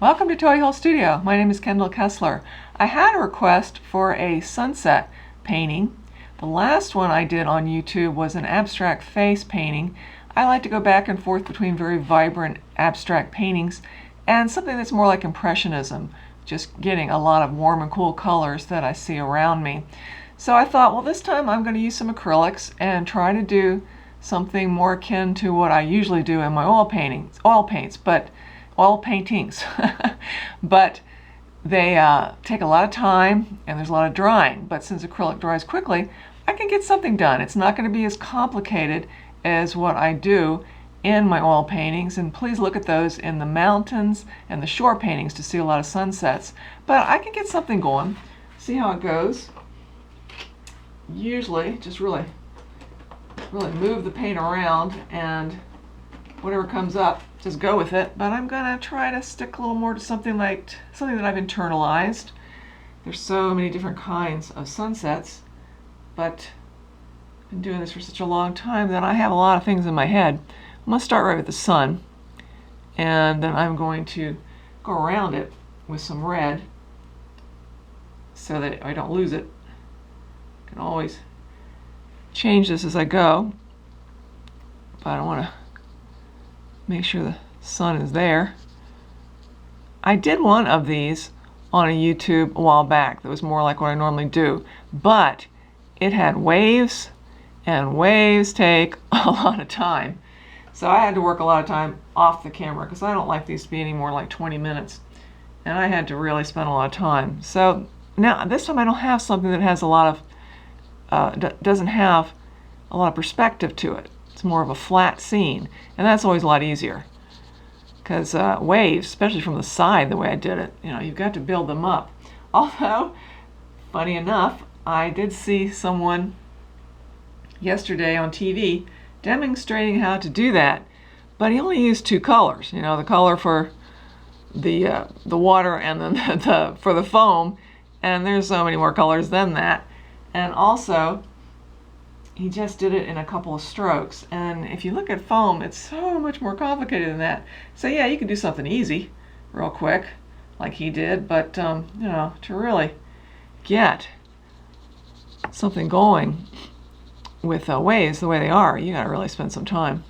Welcome to Toy Hole Studio. My name is Kendall Kessler. I had a request for a sunset painting. The last one I did on YouTube was an abstract face painting. I like to go back and forth between very vibrant abstract paintings and something that's more like Impressionism, just getting a lot of warm and cool colors that I see around me. So I thought, well, this time I'm going to use some acrylics and try to do something more akin to what I usually do in my oil paintings, oil paintings. But they take a lot of time and there's a lot of drying. But since acrylic dries quickly, I can get something done. It's not going to be as complicated as what I do in my oil paintings, and please look at those in the mountains and the shore paintings to see a lot of sunsets. But I can get something going, see how it goes. Usually just really move the paint around and whatever comes up, just go with it. But I'm gonna try to stick a little more to something that I've internalized. There's so many different kinds of sunsets, but I've been doing this for such a long time that I have a lot of things in my head. I'm gonna start right with the sun, and then I'm going to go around it with some red so that I don't lose it. I can always change this as I go, but I want to make sure the sun is there. I did one of these on a YouTube a while back that was more like what I normally do, but it had waves, and waves take a lot of time. So I had to work a lot of time off the camera because I don't like these to be any more like 20 minutes. And I had to really spend a lot of time. So now this time I don't have something that has a lot of, doesn't have a lot of perspective to it. It's more of a flat scene. And that's always a lot easier. Because waves, especially from the side the way I did it, you've got to build them up. Although, funny enough, I did see someone yesterday on TV demonstrating how to do that, but he only used two colors. The color for the water and then for the foam, and there's so many more colors than that. And also, he just did it in a couple of strokes. And if you look at foam, it's so much more complicated than that. So yeah, you can do something easy, real quick, like he did. But to really get something going with waves the way they are, you gotta really spend some time.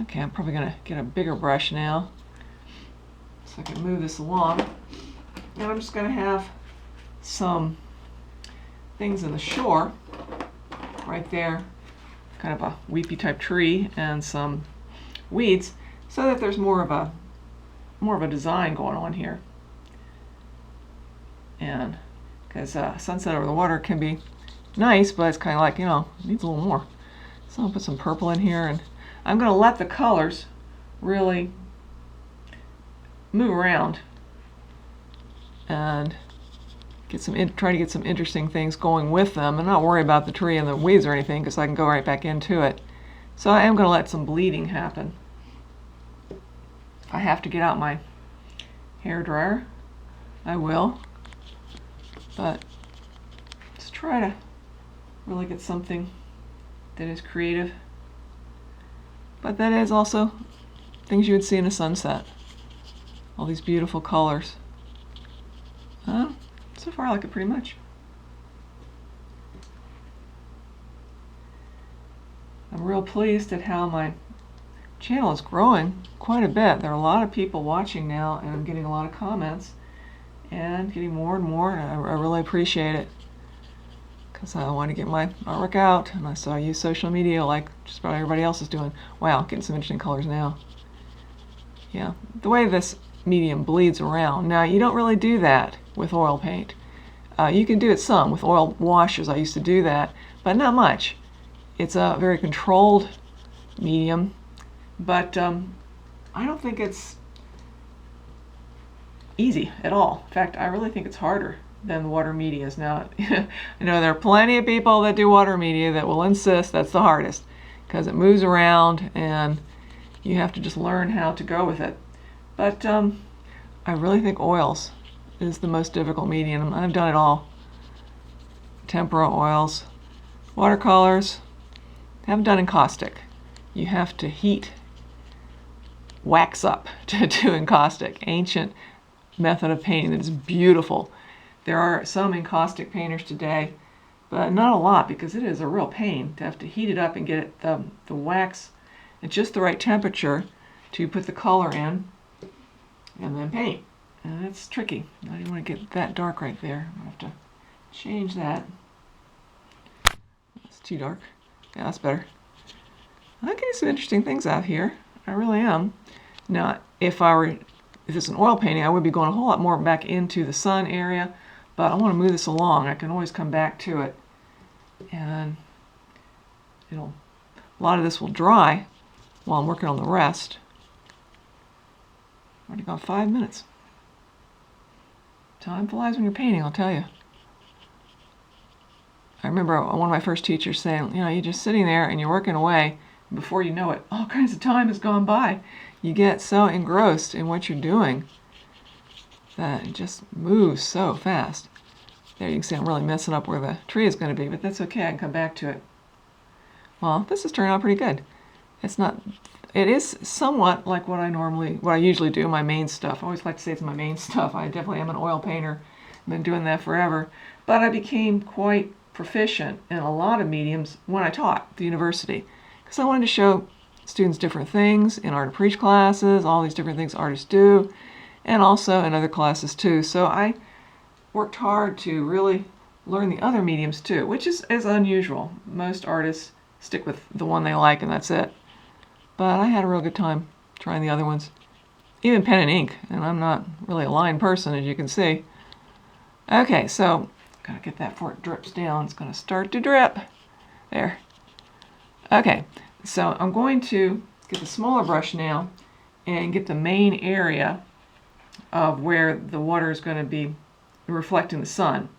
Okay, I'm probably gonna get a bigger brush now so I can move this along. And I'm just gonna have some things in the shore right there, kind of a weepy type tree and some weeds, so that there's more of a design going on here. And because sunset over the water can be nice, but it's kind of like, needs a little more. So I'll put some purple in here, and I'm going to let the colors really move around and try to get some interesting things going with them, and not worry about the tree and the weeds or anything, because I can go right back into it. So I am going to let some bleeding happen. If I have to get out my hair dryer, I will. But let's try to really get something that is creative, but that is also things you would see in a sunset. All these beautiful colors. So far I like it pretty much. I'm real pleased at how my channel is growing quite a bit. There are a lot of people watching now, and I'm getting a lot of comments and getting more and more, and I really appreciate it. So I want to get my artwork out, and I use social media like just about everybody else is doing. Wow, getting some interesting colors now. Yeah, the way this medium bleeds around. Now, you don't really do that with oil paint. You can do it some with oil washes. I used to do that, but not much. It's a very controlled medium, but I don't think it's easy at all. In fact, I really think it's harder than the water medias. Now, I know there are plenty of people that do water media that will insist that's the hardest because it moves around and you have to just learn how to go with it. But I really think oils is the most difficult medium. I've done it all. Tempera oils, watercolors, haven't done encaustic. You have to heat wax up to encaustic. Ancient method of painting that is beautiful. There are some encaustic painters today, but not a lot, because it is a real pain to have to heat it up and get it, the wax at just the right temperature to put the color in and then paint. And it's tricky. I don't want to get that dark right there. I'm going to have to change that. It's too dark. Yeah, that's better. I'm getting some interesting things out here. I really am. Now, if it's an oil painting, I would be going a whole lot more back into the sun area, but I want to move this along. I can always come back to it, and a lot of this will dry while I'm working on the rest. Already gone 5 minutes. Time flies when you're painting, I'll tell you. I remember one of my first teachers saying, you're just sitting there and you're working away, and before you know it, all kinds of time has gone by. You get so engrossed in what you're doing that it just moves so fast. There you can see I'm really messing up where the tree is going to be, but that's okay, I can come back to it. Well, this is turning out pretty good. It is somewhat like what I usually do, my main stuff. I always like to say it's my main stuff. I definitely am an oil painter. I've been doing that forever. But I became quite proficient in a lot of mediums when I taught at the university, because I wanted to show students different things in art of preach classes, all these different things artists do, and also in other classes too. So I worked hard to really learn the other mediums too, which is unusual. Most artists stick with the one they like and that's it. But I had a real good time trying the other ones. Even pen and ink, and I'm not really a line person, as you can see. Okay, so gotta get that before it drips down. It's gonna start to drip. There. Okay, so I'm going to get the smaller brush now and get the main area of where the water is going to be reflecting the sun.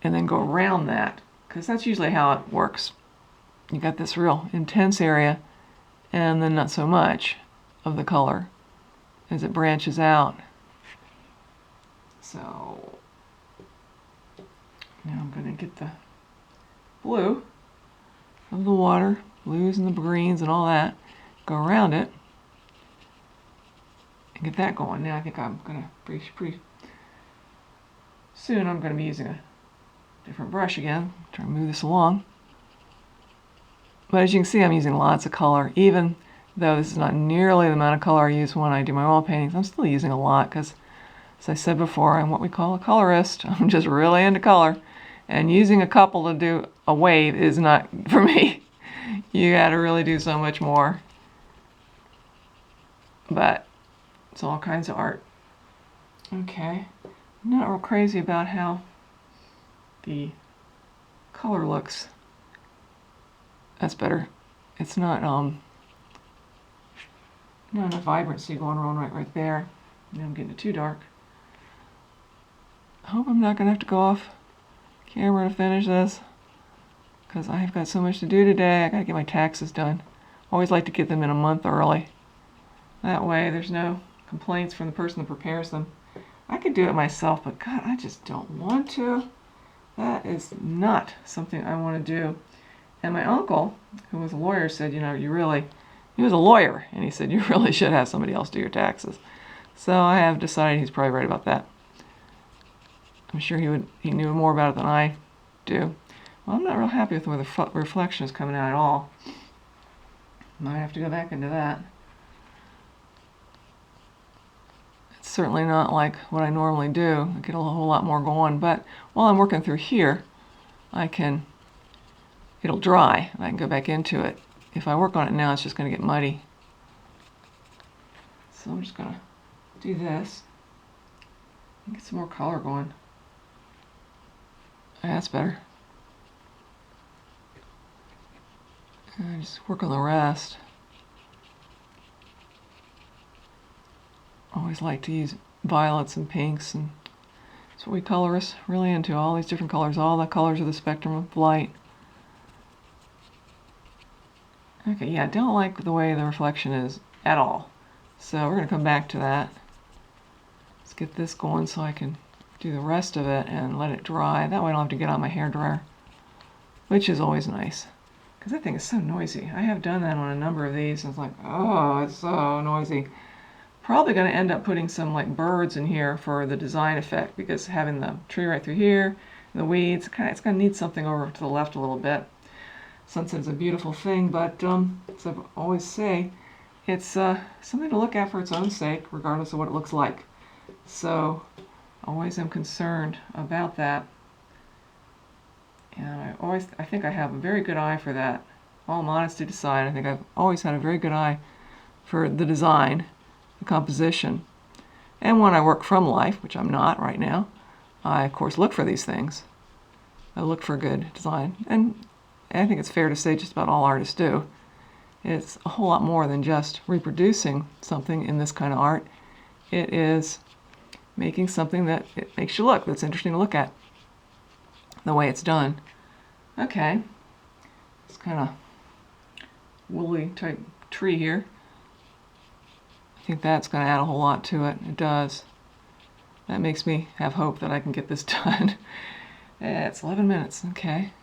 And then go around that, because that's usually how it works. You got this real intense area, and then not so much of the color as it branches out. So now I'm going to get the blue of the water, blues and the greens and all that, go around it and get that going. Now I think I'm going to pretty soon I'm going to be using a different brush again, try to move this along. But as you can see, I'm using lots of color. Even though this is not nearly the amount of color I use when I do my oil paintings, I'm still using a lot because, as I said before, I'm what we call a colorist. I'm just really into color. And using a couple to do a wave is not for me. You got to really do so much more. But it's all kinds of art. Okay. I'm not real crazy about how the color looks. That's better. It's not enough vibrancy going on right there. Now I'm getting it too dark. I hope I'm not going to have to go off camera to finish this, because I've got so much to do today. I got to get my taxes done. Always like to get them in a month early. That way there's no complaints from the person that prepares them. I could do it myself, but God, I just don't want to. That is not something I want to do. And my uncle, who was a lawyer, said, he was a lawyer, and he said, you really should have somebody else do your taxes. So I have decided he's probably right about that. I'm sure he knew more about it than I do. Well, I'm not real happy with where the reflection is coming out at all. Might have to go back into that. It's certainly not like what I normally do. I get a whole lot more going, but while I'm working through here, it'll dry, and I can go back into it. If I work on it now, it's just going to get muddy. So I'm just going to do this and get some more color going. That's better. And I just work on the rest. Always like to use violets and pinks, and that's what we colorists really into, all these different colors, all the colors of the spectrum of light. Okay, yeah, I don't like the way the reflection is at all. So we're going to come back to that. Let's get this going so I can do the rest of it and let it dry. That way I don't have to get on my hairdryer, which is always nice. because that thing is so noisy. I have done that on a number of these, and it's like, oh, it's so noisy. Probably going to end up putting some like birds in here for the design effect, because having the tree right through here, and the weeds, it's going to need something over to the left a little bit. Sunset is a beautiful thing, but as I always say, it's something to look at for its own sake, regardless of what it looks like. So I always am concerned about that. And I think I have a very good eye for that. All modesty aside, I think I've always had a very good eye for the design, the composition. And when I work from life, which I'm not right now, I of course look for these things. I look for good design. And I think it's fair to say just about all artists do. It's a whole lot more than just reproducing something in this kind of art. It is making something that it makes you look, that's interesting to look at, the way it's done. Okay, it's kind of woolly type tree here. I think that's going to add a whole lot to it. It does. That makes me have hope that I can get this done. It's 11 minutes, okay.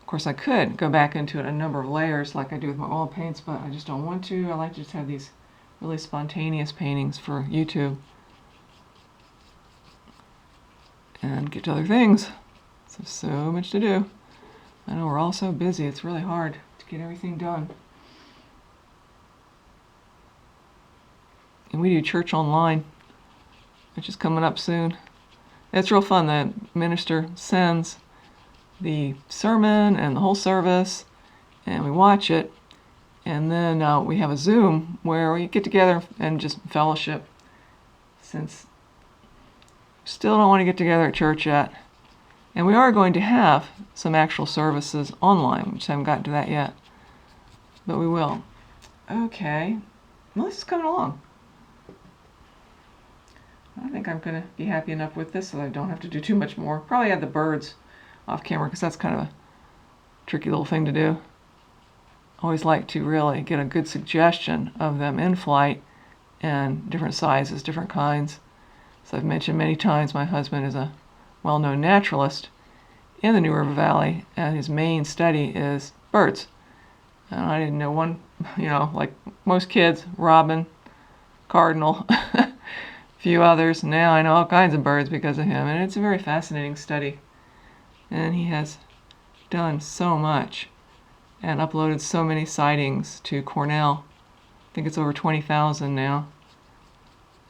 Of course, I could go back into it a number of layers like I do with my oil paints, but I just don't want to. I like to just have these really spontaneous paintings for YouTube and get to other things. So much to do. I know we're all so busy, it's really hard to get everything done. And we do church online, which is coming up soon. It's real fun. The minister sends the sermon and the whole service, and we watch it, and then we have a Zoom where we get together and just fellowship, since we still don't want to get together at church yet. And we are going to have some actual services online, which I haven't gotten to that yet, but we will. Okay, well, this is coming along. I think I'm going to be happy enough with this so I don't have to do too much more. Probably add the birds off camera, because that's kind of a tricky little thing to do. I always like to really get a good suggestion of them in flight, and different sizes, different kinds. As I've mentioned many times, my husband is a well-known naturalist in the New River Valley, and his main study is birds. And I didn't know one, like most kids, robin, cardinal, a few others. Now I know all kinds of birds because of him, and it's a very fascinating study. And he has done so much and uploaded so many sightings to Cornell. I think it's over 20,000 now.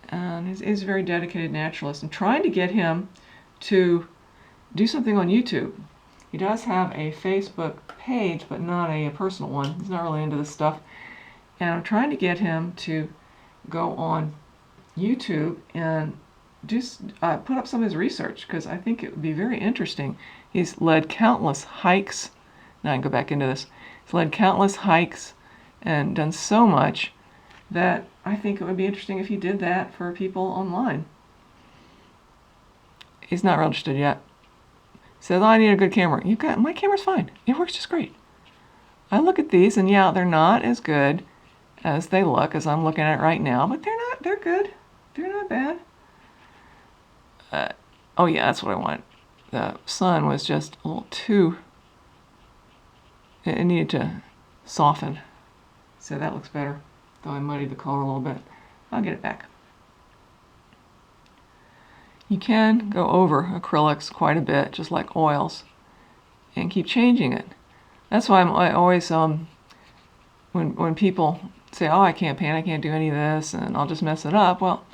And he's a very dedicated naturalist. I'm trying to get him to do something on YouTube. He does have a Facebook page, but not a personal one. He's not really into this stuff. And I'm trying to get him to go on YouTube and put up some of his research, because I think it would be very interesting. He's led countless hikes. Now I can go back into this. He's led countless hikes and done so much that I think it would be interesting if he did that for people online. He's not real interested yet. He says, I need a good camera. My camera's fine. It works just great. I look at these, and yeah, they're not as good as they look, as I'm looking at it right now, but they're good. They're not bad. Oh yeah, that's what I want. The sun was just a little too, it needed to soften. So that looks better, though I muddied the color a little bit. I'll get it back. You can go over acrylics quite a bit, just like oils, and keep changing it. That's why I always, when people say, oh, I can't paint, I can't do any of this, and I'll just mess it up, well,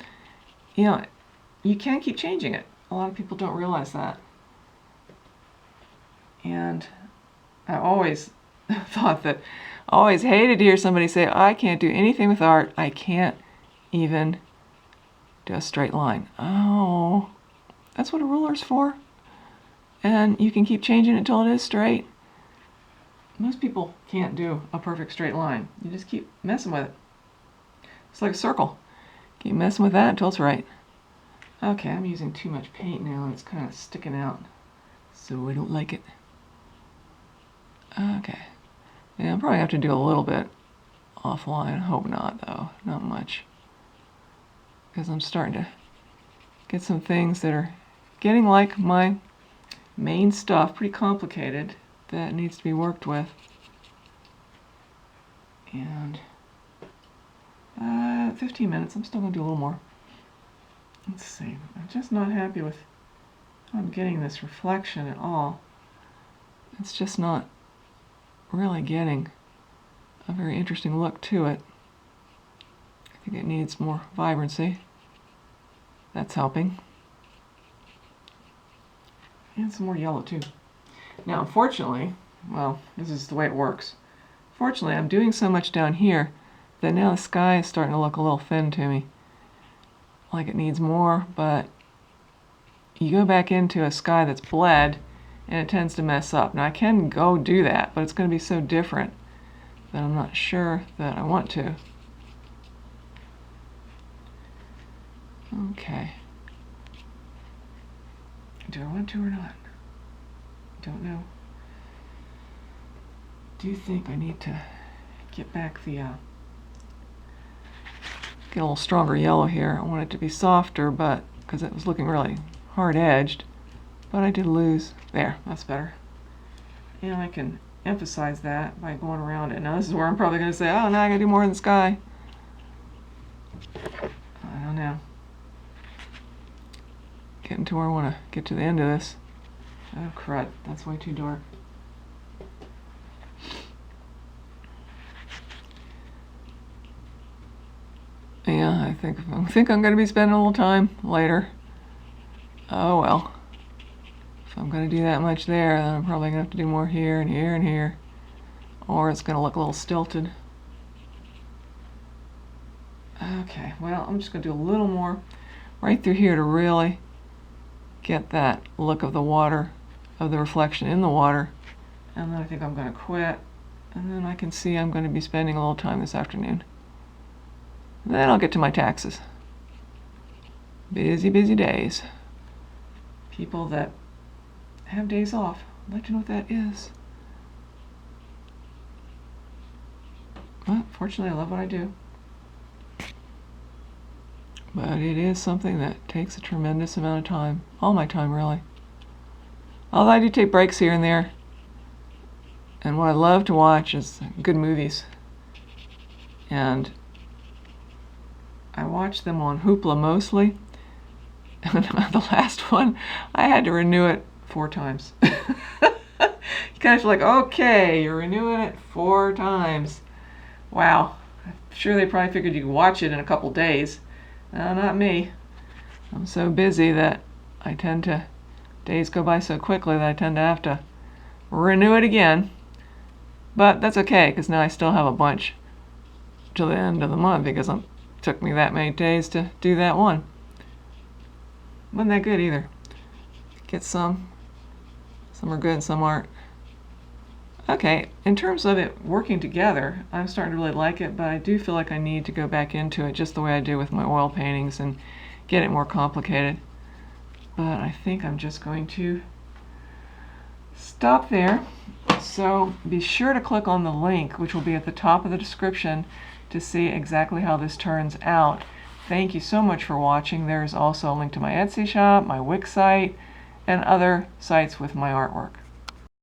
you can keep changing it. A lot of people don't realize that. And I always I always hated to hear somebody say, I can't do anything with art, I can't even do a straight line. Oh, that's what a ruler's for. And you can keep changing it until it is straight. Most people can't do a perfect straight line. You just keep messing with it. It's like a circle. Keep messing with that until it's right. Okay, I'm using too much paint now and it's kind of sticking out, so I don't like it. Okay. Yeah, I'll probably have to do a little bit offline. I hope not, though. Not much. Because I'm starting to get some things that are getting like my main stuff, pretty complicated, that needs to be worked with. And 15 minutes, I'm still going to do a little more. Let's see, I'm just not happy with how I'm getting this reflection at all. It's just not really getting a very interesting look to it. I think it needs more vibrancy. That's helping. And some more yellow too. Now, unfortunately, well, this is the way it works. Fortunately, I'm doing so much down here that now the sky is starting to look a little thin to me. Like it needs more, but you go back into a sky that's bled and it tends to mess up. Now I can go do that, but it's going to be so different that I'm not sure that I want to. Okay. Do I want to or not? Don't know. Do you think I need to get back the get a little stronger yellow here? I want it to be softer, but because it was looking really hard edged, but I did lose. There, that's better. And I can emphasize that by going around it. Now this is where I'm probably going to say, oh, now I got to do more in the sky. I don't know. Getting to where I want to get to the end of this. Oh crud, that's way too dark. Yeah, I think I'm going to be spending a little time later. Oh well. If I'm going to do that much there, then I'm probably going to have to do more here and here and here. Or it's going to look a little stilted. Okay, well, I'm just going to do a little more right through here to really get that look of the water, of the reflection in the water. And then I think I'm going to quit. And then I can see I'm going to be spending a little time this afternoon. And then I'll get to my taxes. Busy, busy days. People that have days off, I'd like to know what that is. Well, fortunately, I love what I do. But it is something that takes a tremendous amount of time. All my time, really. Although I do take breaks here and there. And what I love to watch is good movies. And I watch them on Hoopla mostly. And the last one, I had to renew it 4 times. You kind of feel like, okay, you're renewing it 4 times. Wow. I'm sure they probably figured you could watch it in a couple days. No, not me. I'm so busy that I tend to, days go by so quickly that I tend to have to renew it again. But that's okay, because now I still have a bunch till the end of the month, because it took me that many days to do that one. Wasn't that good either. Get some are good and some aren't. Okay, in terms of it working together, I'm starting to really like it, but I do feel like I need to go back into it just the way I do with my oil paintings and get it more complicated. But I think I'm just going to stop there. So be sure to click on the link, which will be at the top of the description, to see exactly how this turns out. Thank you so much for watching. There's also a link to my Etsy shop, my Wix site, and other sites with my artwork.